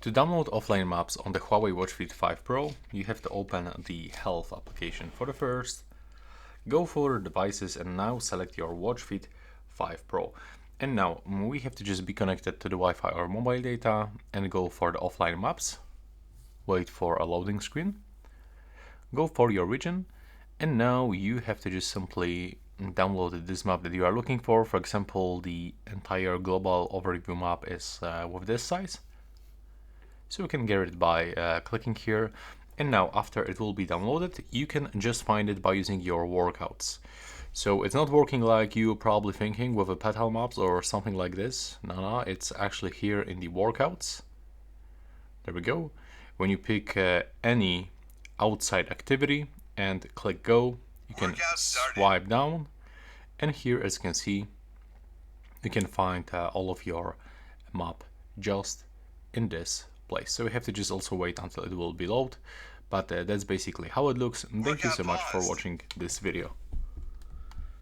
To download offline maps on the Huawei Watch Fit 5 Pro, you have to open the Health application for the first, go for devices and now select your Watch Fit 5 Pro. And now we have to just be connected to the Wi-Fi or mobile data and go for the offline maps, wait for a loading screen, go for your region, and now you have to just simply download this map that you are looking for. For example, the entire global overview map is with this size. So you can get it by clicking here, and now after it will be downloaded, you can just find it by using your workouts. So it's not working like you probably thinking with a petal maps or something like this. No, it's actually here in the workouts. There we go. When you pick any outside activity and click go, you can swipe down, and here, as you can see, you can find all of your map just in this place. So we have to just also wait until it will be loaded, but that's basically how it looks. Thank you so much for watching this video.